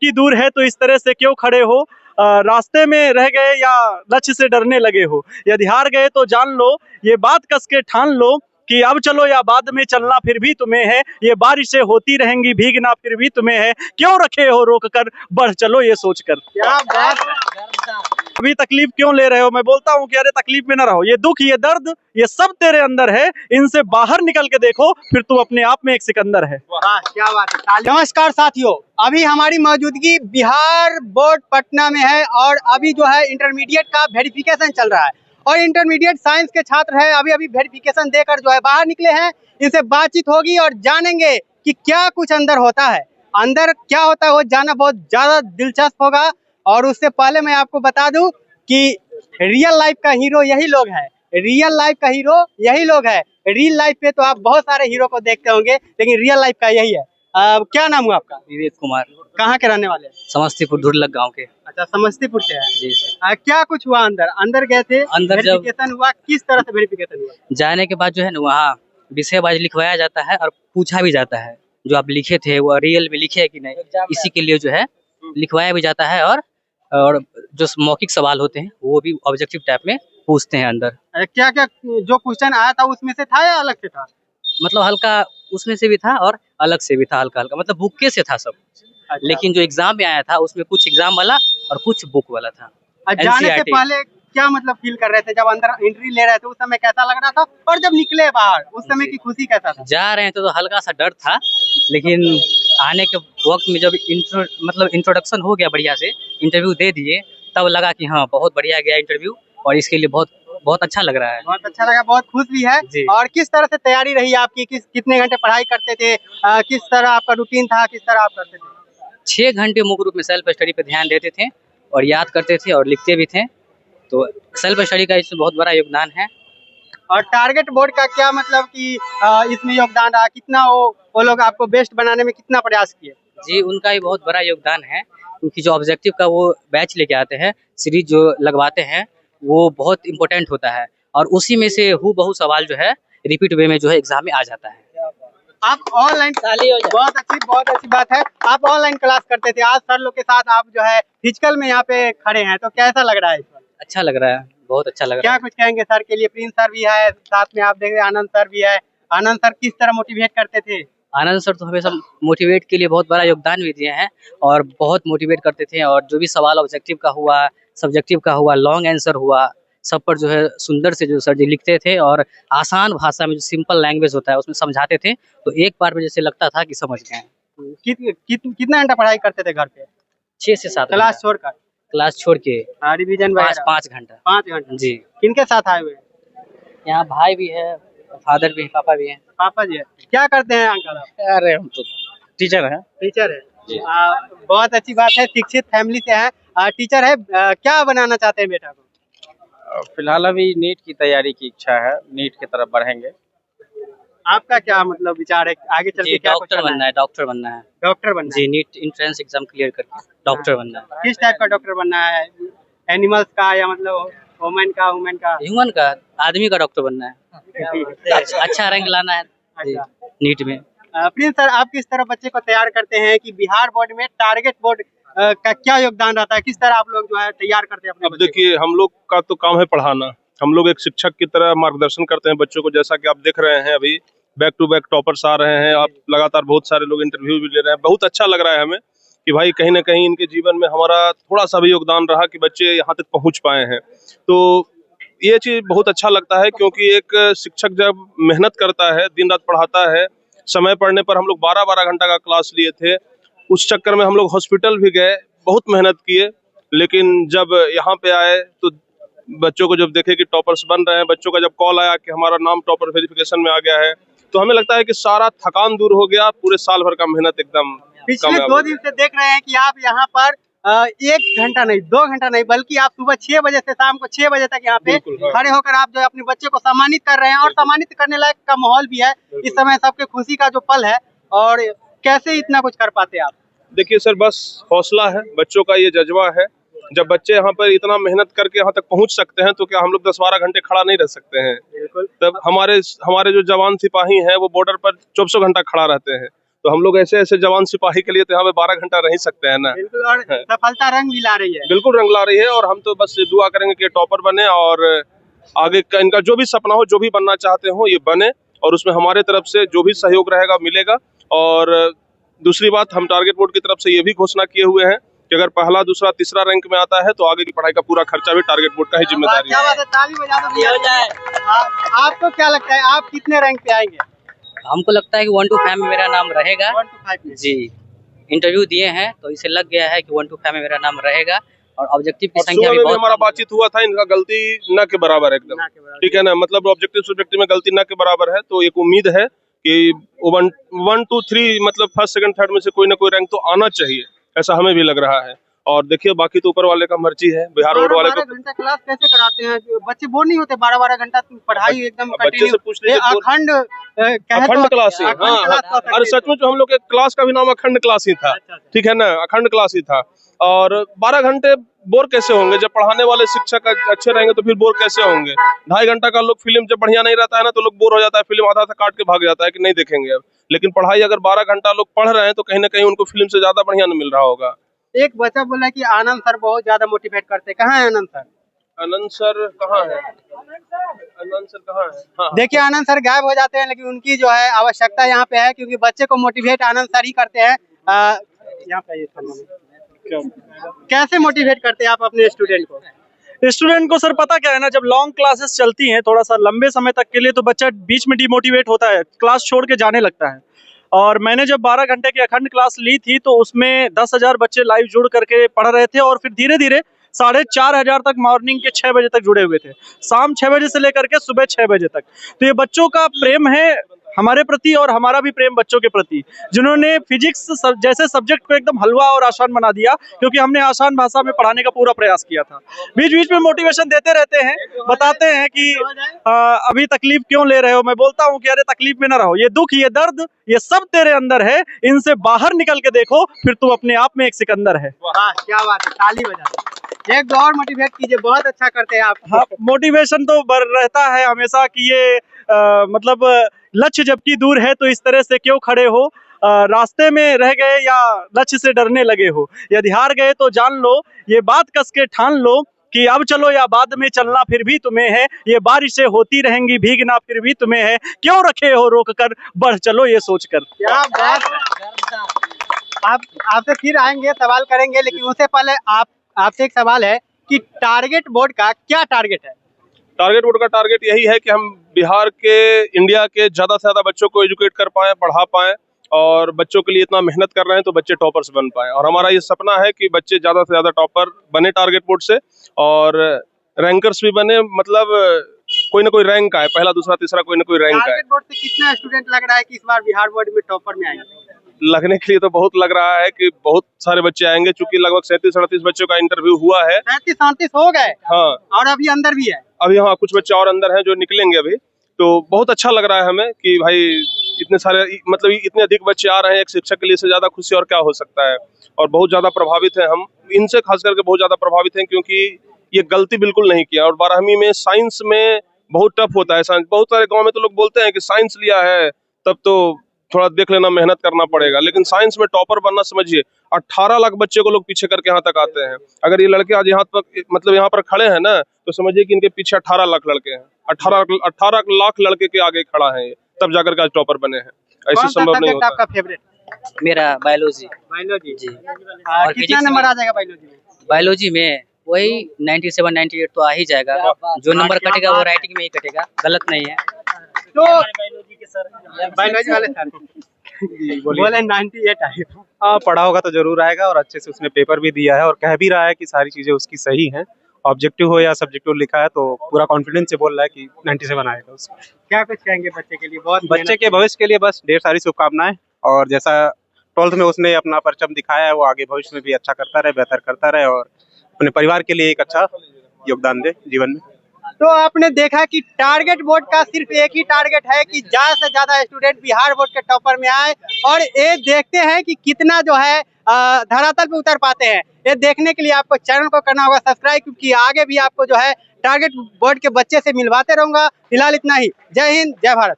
की दूर है तो इस तरह से क्यों खड़े हो, रास्ते में रह गए या लक्ष्य से डरने लगे हो, यदि हार गए तो जान लो, ये बात कस के ठान लो कि अब चलो या बाद में चलना फिर भी तुम्हें है, ये बारिशें होती रहेंगी भीगना फिर भी तुम्हें है, क्यों रखे हो रोक कर बढ़ चलो ये सोच कर। क्या बात है। अभी तकलीफ क्यों ले रहे हो, मैं बोलता हूँ कि अरे तकलीफ में ना रहो, ये दुख ये दर्द ये सब तेरे अंदर है, इनसे बाहर निकल के देखो फिर तू अपने आप में एक सिकंदर है। क्या बात है। नमस्कार साथियों, अभी हमारी मौजूदगी बिहार बोर्ड पटना में है और अभी जो है इंटरमीडिएट का वेरिफिकेशन चल रहा है और इंटरमीडिएट साइंस के छात्र है अभी वेरिफिकेशन देकर जो है बाहर निकले हैं। इनसे बातचीत होगी और जानेंगे कि क्या कुछ अंदर होता है, अंदर क्या होता है वो जानना बहुत ज्यादा दिलचस्प होगा। और उससे पहले मैं आपको बता दूं कि रियल लाइफ का हीरो यही लोग है, रियल लाइफ का हीरो यही लोग है। रियल लाइफ पे तो आप बहुत सारे हीरो को देखते होंगे लेकिन रियल लाइफ का यही है। क्या नाम हुआ आपका? विवेक कुमार। कहाँ के रहने वाले हैं? समस्तीपुर ढुरलक गांव के। अच्छा, समस्तीपुर से है जी सर। क्या कुछ हुआ अंदर? अंदर गए थे, अंदर जब वेरिफिकेशन हुआ, किस तरह से वेरिफिकेशन हुआ? जाने के बाद जो है ना वहाँ विषय वाइज लिखवाया जाता है और पूछा भी जाता है जो आप लिखे थे वो रियल में लिखे है कि नहीं, इसी के लिए जो है लिखवाया भी जाता है। और जो मौखिक सवाल होते हैं वो भी ऑब्जेक्टिव टाइप में पूछते हैं अंदर। क्या क्या जो क्वेश्चन आया था उसमें से था या अलग से था? मतलब हल्का उसमें से भी था और अलग से भी था, हल्का हल्का मतलब बुक के से था सब। अच्छा। लेकिन जो एग्जाम में आया था उसमें कुछ एग्जाम वाला और कुछ बुक वाला था। जाने से पहले क्या मतलब फील कर रहे थे जब अंदर एंट्री ले रहे थे, उस समय कैसा लग रहा था और जब निकले बाहर उस समय की खुशी कैसा था? जा रहे थे तो हल्का सा डर था, लेकिन आने के वक्त में जब इंट्रोडक्शन हो गया बढ़िया से, इंटरव्यू दे दिए, तब लगा कि हाँ बहुत बढ़िया गया इंटरव्यू और इसके लिए बहुत बहुत अच्छा लग रहा है। बहुत अच्छा लगा, बहुत खुश भी है। और किस तरह से तैयारी रही आपकी, कितने घंटे पढ़ाई करते थे, किस तरह आपका रूटीन था, किस तरह आप करते थे? 6 घंटे मुख्य रूप में सेल्फ स्टडी पे ध्यान देते थे और याद करते थे और लिखते भी थे, तो सेल्फ स्टडी का इसमें बहुत बड़ा योगदान है। और टारगेट बोर्ड का क्या मतलब कि इसमें योगदान रहा, कितना वो लोग आपको बेस्ट बनाने में कितना प्रयास किए? जी उनका भी बहुत बड़ा योगदान है, क्योंकि जो ऑब्जेक्टिव का वो बैच लेके आते हैं, सीरीज जो लगवाते हैं वो बहुत इंपॉर्टेंट होता है और उसी में से हूबहू सवाल जो है रिपीट वे में जो है एग्जाम में आ जाता है। आप ऑनलाइन, बहुत अच्छी बात है, आप ऑनलाइन क्लास करते थे, आज सर लोग के साथ आप जो है फिजिकल में यहाँ पे खड़े हैं, तो कैसा लग रहा है? अच्छा लग रहा है, बहुत अच्छा लग रहा है। क्या कुछ कहेंगे सर के लिए? प्रिंस सर भी है साथ में, आप देख रहे आनंद सर भी है। आनंद सर किस तरह मोटिवेट करते थे? आनंद सर तो हमेशा मोटिवेट के लिए बहुत बड़ा योगदान भी दिए हैं और बहुत मोटिवेट करते थे, और जो भी सवाल ऑब्जेक्टिव का हुआ, सब्जेक्टिव का हुआ, लॉन्ग आंसर हुआ, सब पर जो है सुंदर से जो सर जी लिखते थे और आसान भाषा में जो सिंपल लैंग्वेज होता है उसमें समझाते थे, तो एक बार में जैसे लगता था कि समझ गए। कितना घंटा पढ़ाई करते थे घर पे? 6 से 7 क्लास छोड़कर? क्लास छोड़ के रिवीजन 5 घंटा। 5 घंटा जी। किनके साथ आए हुए? यहाँ भाई भी है, फादर भी है, पापा भी है। पापा जी है। क्या करते हैं अंकल आप? अरे हम तो टीचर हैं। टीचर है। बहुत अच्छी बात है, शिक्षित फैमिली से है, टीचर है। क्या बनाना चाहते हैं बेटा को? फिलहाल अभी नीट की तैयारी की इच्छा है, नीट की तरफ बढ़ेंगे। आपका क्या मतलब विचार है आगे चल के? डॉक्टर बनना है, डॉक्टर बनना है। डॉक्टर बनना जी, नीट एंट्रेंस एग्जाम क्लियर करके डॉक्टर बनना है। किस टाइप का डॉक्टर बनना है? एनिमल्स का या मतलब वुमेन का? ह्यूमन का, आदमी का डॉक्टर बनना है। अच्छा रैंक लाना है नीट में। प्रिंस सर, आप किस तरह बच्चे को तैयार करते हैं कि बिहार बोर्ड में टारगेट बोर्ड का क्या योगदान रहता है, किस तरह आप लोग जो है तैयार करते हैं अपने? अब देखिए, हम लोग का तो काम है पढ़ाना, हम लोग एक शिक्षक की तरह मार्गदर्शन करते हैं बच्चों को। जैसा कि आप देख रहे हैं अभी बैक टू बैक टॉपर्स आ रहे हैं, आप लगातार बहुत सारे लोग इंटरव्यू भी ले रहे हैं। बहुत अच्छा लग रहा है हमें कि भाई कहीं ना कहीं इनके जीवन में हमारा थोड़ा सा भी योगदान रहा कि बच्चे यहाँ तक पहुँच पाए हैं। तो ये चीज़ बहुत अच्छा लगता है, क्योंकि एक शिक्षक जब मेहनत करता है, दिन रात पढ़ाता है, समय पढ़ने पर हम लोग 12-12 घंटा का क्लास लिए थे, उस चक्कर में हम लोग हॉस्पिटल भी गए, बहुत मेहनत किए, लेकिन जब यहाँ पे आए तो बच्चों को जब देखे कि टॉपर्स बन रहे हैं, बच्चों का जब कॉल आया कि हमारा नाम टॉपर वेरिफिकेशन में आ गया है, तो हमें लगता है कि सारा थकान दूर हो गया, पूरे साल भर का मेहनत एकदम। पिछले 2 दिन से देख रहे हैं कि आप यहाँ पर 1 घंटा नहीं, 2 घंटा नहीं, बल्कि आप सुबह 6 बजे से शाम को 6 बजे तक यहाँ पे खड़े होकर आप जो है अपने बच्चे को सम्मानित कर रहे हैं, और सम्मानित करने लायक का माहौल भी है इस समय, सबके खुशी का जो पल है। और कैसे इतना कुछ कर पाते आप? देखिए सर, बस हौसला है, बच्चों का ये जज्बा है। जब बच्चे यहाँ पर इतना मेहनत करके यहाँ तक पहुँच सकते हैं, तो क्या हम लोग 10-12 घंटे खड़ा नहीं रह सकते हैं? तब हमारे जो जवान सिपाही हैं वो बॉर्डर पर 24 घंटा खड़ा रहते हैं, तो हम लोग ऐसे ऐसे जवान सिपाही के लिए तो यहाँ पे 12 घंटा रह ही सकते हैं ना। बिल्कुल, और सफलता रंग भी ला रही है। बिल्कुल रंग ला रही है, और हम तो बस दुआ करेंगे कि टॉपर बने और आगे का इनका जो भी सपना हो, जो भी बनना चाहते हो, ये बने, और उसमें हमारे तरफ से जो भी सहयोग रहेगा मिलेगा। और दूसरी बात, हम टारगेट बोर्ड की तरफ से ये भी घोषणा किए हुए हैं कि अगर पहला, दूसरा, तीसरा रैंक में आता है तो आगे की पढ़ाई का पूरा खर्चा भी टारगेट बोर्ड का ही जिम्मेदारी क्या है। बात है, ताली बजा दो भैया। आपको क्या लगता है, आप कितने रैंक पे आएंगे? हमको लगता है कि 1 to 5 में मेरा नाम रहेगा 1 to 5 में। जी। इंटरव्यू दिए हैं तो इसे लग गया है कि 1 to 5 में मेरा नाम रहेगा, और ऑब्जेक्टिव की और संख्या सुबह भी में भी बहुत हमारा बातचीत हुआ था, इनका गलती न के बराबर है एकदम, ना के बराबर। ठीक है ना। मतलब ऑब्जेक्टिव सब्जेक्टिव में गलती न के बराबर है, तो एक उम्मीद है कि 1 2 3 मतलब फर्स्ट सेकंड थर्ड में से कोई ना कोई रैंक तो आना चाहिए, ऐसा हमें भी लग रहा है। और देखिए बाकी तो ऊपर वाले का मर्जी है, बिहार बोर्ड वाले को। 12 घंटा क्लास कैसे कराते हैं? बच्चे बोर नहीं होते? 12 घंटा पढ़ाई एकदम बच्चे से पूछ लीजिए, अखंड अखंड क्लास ही, हाँ। अरे सच में, जो हम लोग के क्लास का भी नाम अखंड क्लास ही था, ठीक है ना, अखंड क्लास ही था। और 12 घंटे बोर कैसे होंगे? जब पढ़ाने वाले शिक्षक अच्छे रहेंगे तो फिर बोर कैसे होंगे? 2.5 घंटा का लोग फिल्म जब बढ़िया नहीं रहता है ना, तो लोग बोर हो जाता है, फिल्म आधा से काट के भाग जाता है कि नहीं देखेंगे अब। लेकिन पढ़ाई अगर 12 घंटा लोग पढ़ रहे हैं तो कहीं ना कहीं उनको फिल्म से ज्यादा बढ़िया नहीं मिल रहा होगा। एक बच्चा बोला कि आनंद सर बहुत ज्यादा मोटिवेट करते हैं। कहाँ है आनंद सर? आनंद सर कहाँ है? आनंद सर कहाँ है? हाँ। देखिए, आनंद सर गायब हो जाते हैं, लेकिन उनकी जो है आवश्यकता यहाँ पे है, क्योंकि बच्चे को मोटिवेट आनंद सर ही करते हैं। यहाँ पे ये कैसे मोटिवेट करते हैं आप अपने स्टूडेंट को? स्टूडेंट को सर पता क्या है ना, जब लॉन्ग क्लासेस चलती हैं थोड़ा सा लंबे समय तक के लिए, तो बच्चा बीच में डिमोटिवेट होता है, क्लास छोड़ के जाने लगता है। और मैंने जब 12 घंटे की अखंड क्लास ली थी तो उसमें 10,000 बच्चे लाइव जुड़ करके पढ़ रहे थे, और फिर धीरे धीरे 4,500 तक मॉर्निंग के 6 बजे तक जुड़े हुए थे, शाम 6 बजे से लेकर के सुबह 6 बजे तक। तो ये बच्चों का प्रेम है हमारे प्रति, और हमारा भी प्रेम बच्चों के प्रति, जिन्होंने फिजिक्स जैसे सब्जेक्ट को एकदम हलवा और आसान बना दिया, क्योंकि हमने आसान भाषा में पढ़ाने का पूरा प्रयास किया था। बीच बीच में मोटिवेशन देते रहते हैं, बताते हैं कि अभी तकलीफ क्यों ले रहे हो। मैं बोलता हूँ कि अरे तकलीफ में ना रहो, ये दुख, ये दर्द, ये सब तेरे अंदर है, इनसे बाहर निकल के देखो, फिर तू अपने आप में एक सिकंदर है। वाह, क्या बात है, ताली बजा। एक और मोटिवेट कीजिए, बहुत अच्छा करते हैं आप। हाँ, मोटिवेशन तो रहता है हमेशा कि ये मतलब लक्ष्य जबकि दूर है तो इस तरह से क्यों खड़े हो, रास्ते में रह गए या लक्ष्य से डरने लगे हो, यदि हार गए तो जान लो, ये बात कस के ठान लो कि अब चलो या बाद में चलना फिर भी तुम्हें है, ये बारिशें होती रहेंगी भीगना फिर भी तुम्हें है, क्यों रखे हो रोक कर, बढ़ चलो ये सोच कर। क्या बात है। आप आपसे फिर आएंगे, सवाल करेंगे, लेकिन उससे पहले आपसे एक सवाल है कि टारगेट बोर्ड का क्या टारगेट है? टारगेट बोर्ड का टारगेट यही है कि हम बिहार के, इंडिया के ज्यादा से ज्यादा बच्चों को एजुकेट कर पाएं, पढ़ा पाएं, और बच्चों के लिए इतना मेहनत कर रहे हैं तो बच्चे टॉपर्स बन पाएं। और हमारा ये सपना है कि बच्चे ज्यादा से ज्यादा टॉपर बने टारगेट बोर्ड से, और रैंकर्स भी बने, मतलब कोई ना कोई रैंक आए, पहला, दूसरा, तीसरा, कोई ना कोई रैंक आए। टारगेट बोर्ड से कितना स्टूडेंट लग रहा है कि इस बार बिहार बोर्ड में टॉपर में आएंगे? लगने के लिए तो बहुत लग रहा है कि बहुत सारे बच्चे आएंगे, चूंकि लगभग 37-38 बच्चों का इंटरव्यू हुआ है। 37-38 हो गए? हाँ, और अभी अंदर भी है? अभी हाँ, कुछ बच्चे और अंदर हैं जो निकलेंगे अभी। तो बहुत अच्छा लग रहा है हमें कि भाई इतने सारे, मतलब इतने अधिक बच्चे आ रहे हैं, एक शिक्षक के लिए से ज्यादा खुशी और क्या हो सकता है। और बहुत ज्यादा प्रभावित है हम इनसे, खास करके बहुत ज्यादा प्रभावित हैं, क्योंकि ये गलती बिल्कुल नहीं किया। और 12वीं में साइंस में बहुत टफ होता है साइंस। बहुत सारे गाँव में तो लोग बोलते हैं कि साइंस लिया है तब तो थोड़ा देख लेना, मेहनत करना पड़ेगा, लेकिन साइंस में टॉपर बनना, समझिए 18 लाख बच्चे को लोग पीछे करके यहाँ तक आते हैं। अगर ये लड़के आज यहाँ तक, मतलब यहाँ पर खड़े हैं ना, तो समझिए कि इनके पीछे 18 लाख लड़के हैं, 18 लाख लड़के के आगे खड़ा है, तब जाकर के आज टॉपर बने हैं। ऐसे संभव नहीं होता। आपका फेवरेट? मेरा बायोलॉजी। बायोलॉजी जी। और कितना नंबर आ जाएगा बायोलॉजी में? बायोलॉजी में वही 97-98 तो आ ही जाएगा, जो नंबर कटेगा वो राइटिंग में ही कटेगा, गलत नहीं है। तो बायोलॉजी वाले सर बोले 98 आएगा। हाँ, पढ़ा होगा तो जरूर आएगा, और अच्छे से उसने पेपर भी दिया है और कह भी रहा है कि सारी चीजें उसकी सही हैं। ऑब्जेक्टिव हो या सब्जेक्टिव लिखा है तो पूरा कॉन्फिडेंस से बोल रहा है कि 97 आएगा उसको। क्या कुछ कहेंगे बच्चे के लिए? बहुत बच्चे के भविष्य के लिए बस ढेर सारी शुभकामनाएं, और जैसा 12th में उसने अपना परचम दिखाया है, वो आगे भविष्य में भी अच्छा करता रहे, बेहतर करता रहे, और अपने परिवार के लिए एक अच्छा योगदान दे जीवन में। तो आपने देखा कि टारगेट बोर्ड का सिर्फ एक ही टारगेट है कि ज्यादा से ज्यादा स्टूडेंट बिहार बोर्ड के टॉपर में आए, और ये देखते हैं कि कितना जो है धरातल पे उतर पाते हैं। ये देखने के लिए आपको चैनल को करना होगा सब्सक्राइब, क्योंकि आगे भी आपको जो है टारगेट बोर्ड के बच्चे से मिलवाते रहूंगा। फिलहाल इतना ही। जय हिंद, जय भारत।